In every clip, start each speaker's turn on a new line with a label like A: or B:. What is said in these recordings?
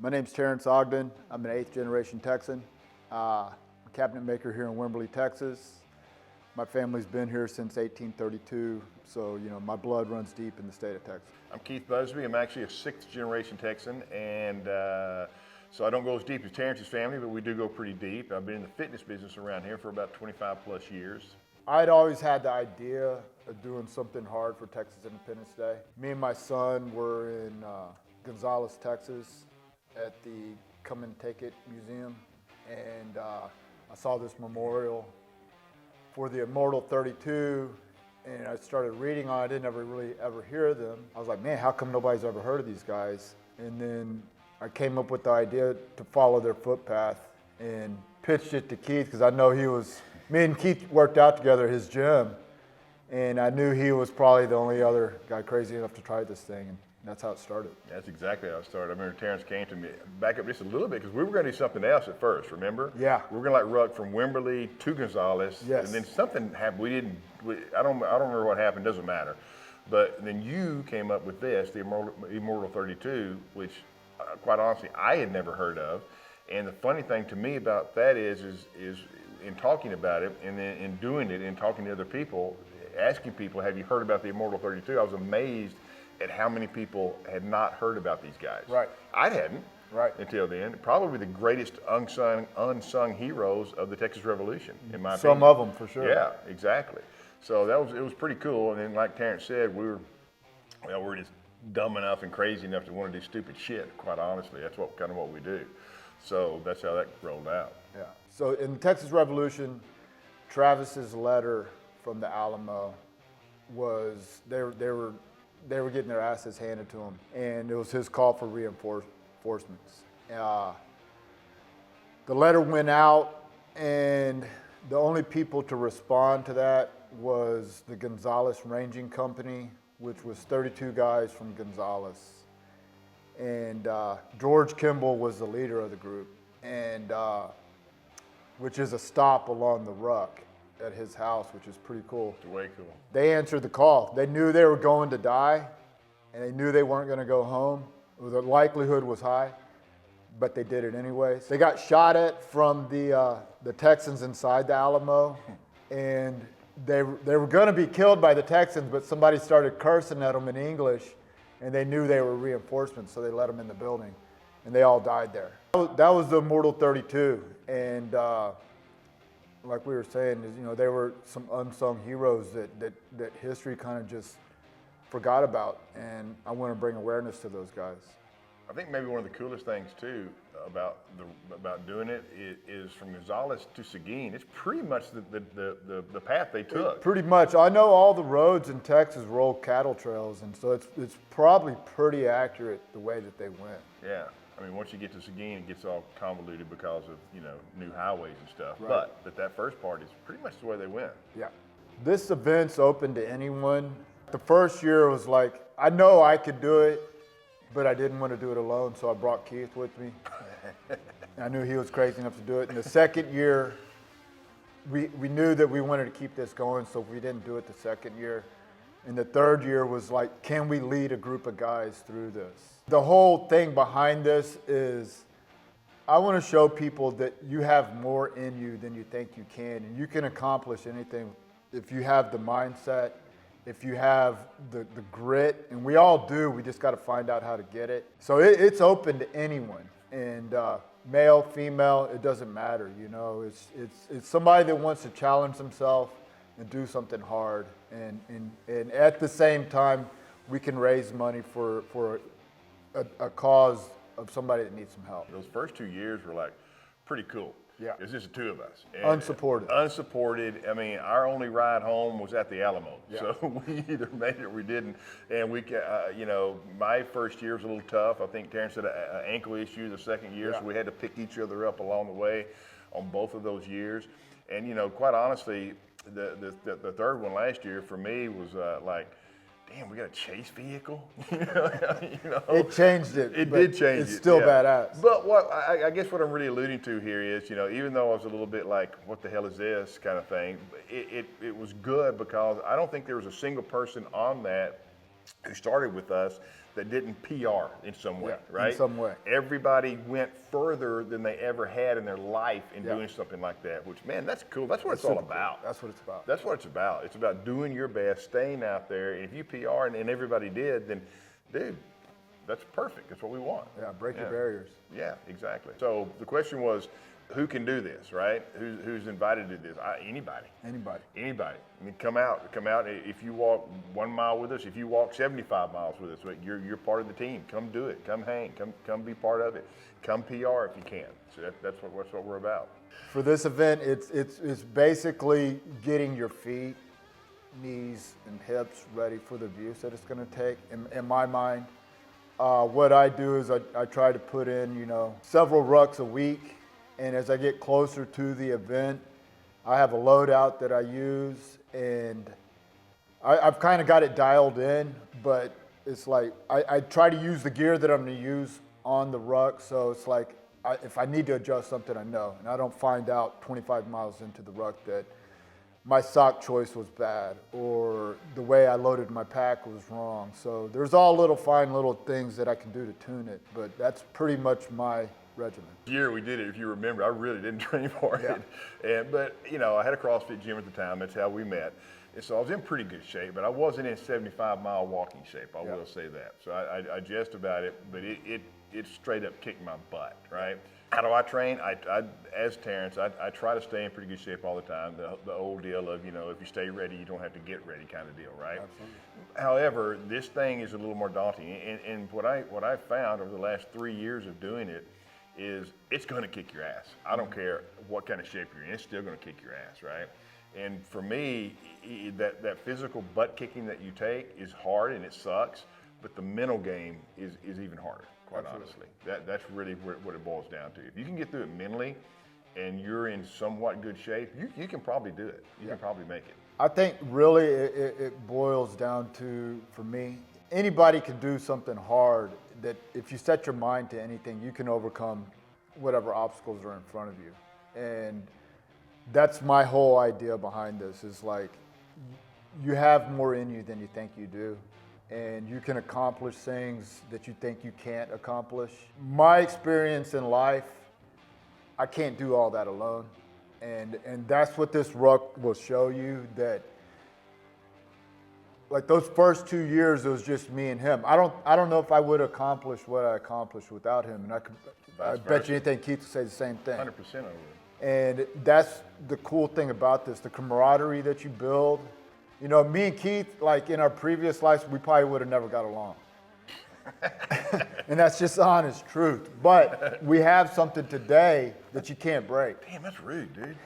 A: My name's Terrence Ogden. I'm an 8th generation Texan. A cabinet maker here in Wimberley, Texas. My family's been here since 1832, so my blood runs deep in the state of Texas.
B: I'm Keith Busby. I'm actually a 6th generation Texan, and so I don't go as deep as Terrence's family, but we do go pretty deep. I've been in the fitness business around here for about 25 plus years.
A: I'd always had the idea of doing something hard for Texas Independence Day. Me and my son were in Gonzales, Texas at the Come and Take It Museum, and I saw this memorial for the Immortal 32, and I started reading on it. I didn't ever really ever hear of them. I was like, man, how come nobody's ever heard of these guys? And then I came up with the idea to follow their footpath and pitched it to Keith because I know me and Keith worked out together at his gym, and I knew he was probably the only other guy crazy enough to try this thing, and that's how it started.
B: That's exactly how it started. I remember Terrence came to me, back up just a little bit, because we were going to do something else at first, remember?
A: Yeah.
B: We were going to rug from Wimberley to Gonzales,
A: yes.
B: And then something happened. I don't remember what happened, doesn't matter. But then you came up with this, the Immortal 32, which quite honestly, I had never heard of. And the funny thing to me about that is in talking about it and then in doing it and talking to other people, asking people, have you heard about the Immortal 32? I was amazed at how many people had not heard about these guys.
A: Right.
B: I hadn't.
A: Right.
B: Until then. Probably the greatest unsung heroes of the Texas Revolution, in my opinion.
A: Some of them, for sure.
B: Yeah, exactly. So it was pretty cool. And then, like Terrence said, we're just dumb enough and crazy enough to want to do stupid shit. Quite honestly, that's kind of what we do. So that's how that rolled out.
A: Yeah. So in the Texas Revolution, Travis's letter from the Alamo was they were getting their asses handed to them, and it was his call for reinforcements. The letter went out, and the only people to respond to that was the Gonzales Ranging Company, which was 32 guys from Gonzales. And George Kimball was the leader of the group, and which is a stop along the Ruck at his house, which is pretty cool.
B: It's way cool.
A: They answered the call. They knew they were going to die, and they knew they weren't going to go home. The likelihood was high, but they did it anyways. They got shot at from the Texans inside the Alamo, and they were going to be killed by the Texans, but somebody started cursing at them in English, and they knew they were reinforcements, so they let them in the building, and they all died there. That was the Immortal 32, and like we were saying, they were some unsung heroes that history kind of just forgot about, and I want to bring awareness to those guys.
B: I think maybe one of the coolest things too about doing it is from Gonzales to Seguin. It's pretty much the path they took.
A: Pretty much. I know all the roads in Texas were old cattle trails, and so it's probably pretty accurate the way that they went.
B: Yeah. I mean, once you get to Seguin, it gets all convoluted because of, new highways and stuff.
A: Right.
B: But that first part is pretty much the way they went.
A: Yeah. This event's open to anyone. The first year was like, I know I could do it, but I didn't want to do it alone, so I brought Keith with me. I knew he was crazy enough to do it. And the second year, we knew that we wanted to keep this going, so we didn't do it the second year. And the third year was like, can we lead a group of guys through this? The whole thing behind this is I want to show people that you have more in you than you think you can, and you can accomplish anything if you have the mindset, if you have the grit, and we all do. We just got to find out how to get it. So it's open to anyone, and male, female, it doesn't matter. It's somebody that wants to challenge themselves and do something hard, and at the same time, we can raise money for a cause of somebody that needs some help.
B: Those first 2 years were like pretty cool.
A: Yeah.
B: It was just the two of us. And
A: Unsupported.
B: Unsupported. I mean, our only ride home was at the Alamo.
A: Yeah.
B: So we either made it or we didn't. And my first year was a little tough. I think Terrence had an ankle issue the second year,
A: Yeah.
B: so we had to pick each other up along the way on both of those years. And, quite honestly, the third one last year for me was like, damn, we got a chase vehicle.
A: It changed it.
B: It did change it.
A: It's still badass.
B: But what I guess what I'm really alluding to here is, even though I was a little bit like, what the hell is this kind of thing, it was good because I don't think there was a single person on that who started with us that didn't PR in some way,
A: Yeah, in
B: right?
A: some way.
B: Everybody went further than they ever had in their life in
A: Yeah.
B: doing something like that, which, man, that's cool. That's what it's all
A: super cool.
B: about.
A: That's what it's about.
B: That's what it's about. It's about doing your best, staying out there. And if you PR and everybody did, then, dude, that's perfect. That's what we want.
A: Yeah, break your barriers.
B: Yeah, exactly. So the question was, who can do this, right? Who's invited to do this? Anybody.
A: Anybody.
B: Anybody. I mean, come out. If you walk 1 mile with us, if you walk 75 miles with us, you're part of the team. Come do it. Come hang. Come be part of it. Come PR if you can. So that's what we're about.
A: For this event, it's basically getting your feet, knees, and hips ready for the abuse that it's going to take. In my mind, what I do is I try to put in, several rucks a week. And as I get closer to the event, I have a loadout that I use, and I've kind of got it dialed in, but it's like I try to use the gear that I'm going to use on the ruck, so it's like if I need to adjust something, I know, and I don't find out 25 miles into the ruck that my sock choice was bad or the way I loaded my pack was wrong. So there's all fine little things that I can do to tune it, but that's pretty much my regimen.
B: Year we did it, if you remember, I really didn't train for it. But I had a CrossFit gym at the time. That's how we met. And so I was in pretty good shape, but I wasn't in 75-mile walking shape. I will say that. So I jest about it, but it straight up kicked my butt, right? How do I train? As Terrence, I try to stay in pretty good shape all the time. The old deal of, if you stay ready, you don't have to get ready kind of deal, right?
A: Absolutely.
B: However, this thing is a little more daunting. And what I found over the last 3 years of doing it is it's going to kick your ass. I don't care what kind of shape you're in, it's still going to kick your ass, right? And for me, that physical butt kicking that you take is hard and it sucks, but the mental game is even harder, quite honestly. That's really what it boils down to. If you can get through it mentally and you're in somewhat good shape, you can probably do it. You can probably make it.
A: I think really it boils down to, for me, anybody can do something hard that if you set your mind to anything, you can overcome whatever obstacles are in front of you. And that's my whole idea behind this is like, you have more in you than you think you do. And you can accomplish things that you think you can't accomplish. My experience in life, I can't do all that alone. And that's what this ruck will show you, that like those first 2 years, it was just me and him. I don't know if I would accomplish what I accomplished without him. And I bet you anything, Keith would say the same thing.
B: 100% I would.
A: And that's the cool thing about this, the camaraderie that you build. Me and Keith, like in our previous lives, we probably would have never got along. And that's just the honest truth. But we have something today that you can't break.
B: Damn, that's rude, dude.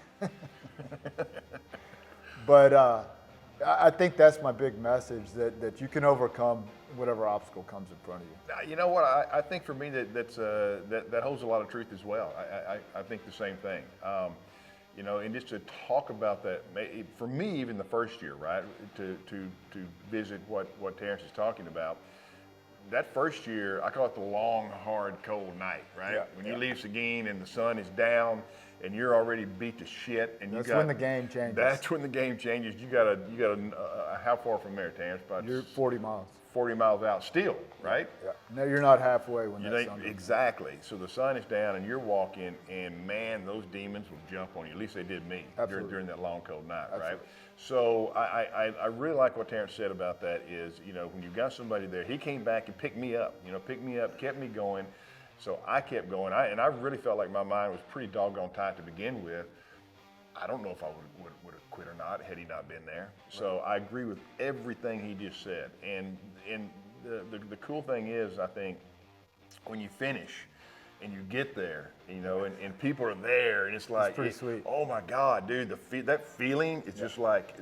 A: But I think that's my big message, that you can overcome whatever obstacle comes in front of you.
B: You know what? I think for me that holds a lot of truth as well. I think the same thing. And just to talk about that, for me, even the first year, right, to visit what Terrence is talking about, that first year, I call it the long, hard, cold night, right?
A: Yeah,
B: when you leave Seguin and the sun is down and you're already beat to shit, and
A: that's when the game changes.
B: That's when the game changes. You got how far from there, Terrence?
A: You're 40 miles.
B: 40 miles out still, right?
A: Yeah. No, you're not halfway when that sun goes
B: exactly. So the sun is down and you're walking, and man, those demons will jump on you. At least they did me during that long, cold night,
A: Absolutely.
B: right? So I really like what Terrence said about that is, when you've got somebody there, he came back and picked me up, kept me going. So I kept going. I really felt like my mind was pretty doggone tight to begin with. I don't know if I would have quit or not had he not been there. So I agree with everything he just said. And the cool thing is, I think, when you finish and you get there, and people are there, and it's like,
A: pretty sweet.
B: Oh my God, dude, that feeling is just like,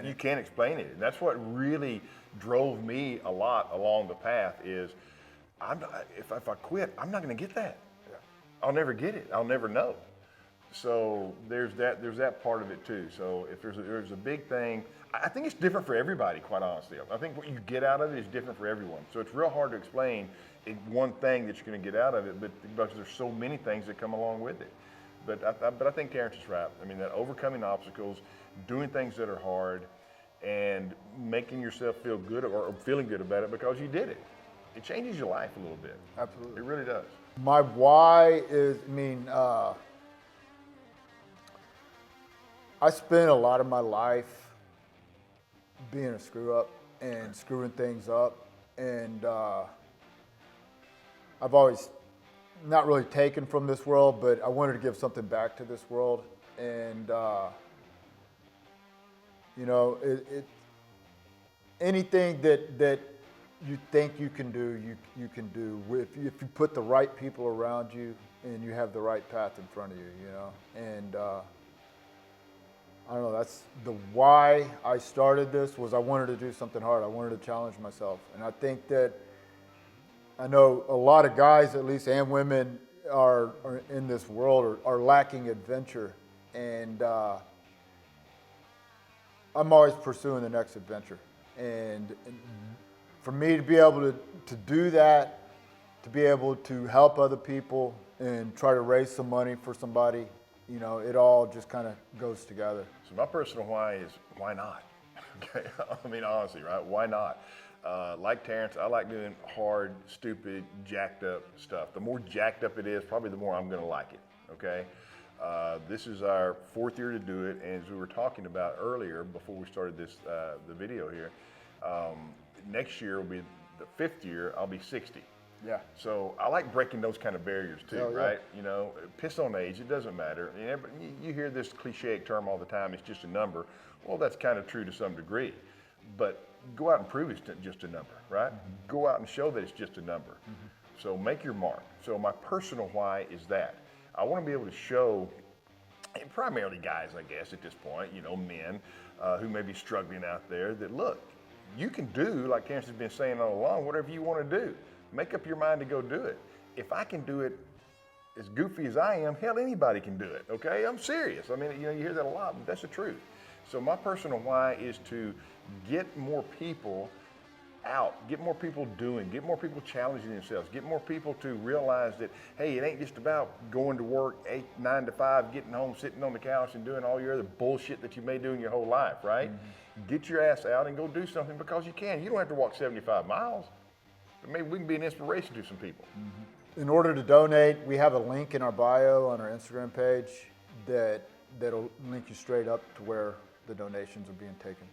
B: you can't explain it. That's what really drove me a lot along the path is, if I quit, I'm not going to get that.
A: Yeah.
B: I'll never get it. I'll never know. So there's that part of it too. So if there's a big thing, I think it's different for everybody, quite honestly. I think what you get out of it is different for everyone. So it's real hard to explain one thing that you're going to get out of it, but because there's so many things that come along with it. But I think Terrence is right. I mean, that overcoming obstacles, doing things that are hard, and making yourself feel good or feeling good about it because you did it. it changes your life a little bit.
A: Absolutely.
B: It really does.
A: My why is, I spent a lot of my life being a screw up and screwing things up. And I've always not really taken from this world, but I wanted to give something back to this world. And, anything that you think you can do, you can do if you put the right people around you and you have the right path in front of you, And I don't know, that's the why I started this, was I wanted to do something hard. I wanted to challenge myself. And I think that I know a lot of guys, at least, and women are in this world are lacking adventure. And I'm always pursuing the next adventure. And for me to be able to do that, to be able to help other people and try to raise some money for somebody, it all just kind of goes together.
B: So my personal why is, why not? Okay, I mean, honestly, right? Why not? Like Terrence, I like doing hard, stupid, jacked up stuff. The more jacked up it is, probably the more I'm gonna like it, okay? This is our 4th year to do it, and as we were talking about earlier, before we started this, the video here, next year will be the 5th year, I'll be 60.
A: Yeah.
B: So I like breaking those kind of barriers too,
A: Oh, yeah.
B: right? Piss on age, it doesn't matter. You hear this cliche term all the time, it's just a number. Well, that's kind of true to some degree, but go out and prove it's just a number, right? Mm-hmm. Go out and show that it's just a number. Mm-hmm. So make your mark. So my personal why is that. I want to be able to show, and primarily guys, I guess, at this point, men who may be struggling out there, that look, you can do, like Terrence has been saying all along, whatever you want to do. Make up your mind to go do it. If I can do it as goofy as I am, hell, anybody can do it, okay? I'm serious. I mean, you hear that a lot, but that's the truth. So my personal why is to get more people out, get more people doing, get more people challenging themselves, get more people to realize that, hey, it ain't just about going to work 9 to 5, getting home, sitting on the couch and doing all your other bullshit that you may do in your whole life, right? Mm-hmm. Get your ass out and go do something, because you can. You don't have to walk 75 miles. But maybe we can be an inspiration to some people.
A: Mm-hmm. In order to donate, we have a link in our bio on our Instagram page that'll link you straight up to where the donations are being taken.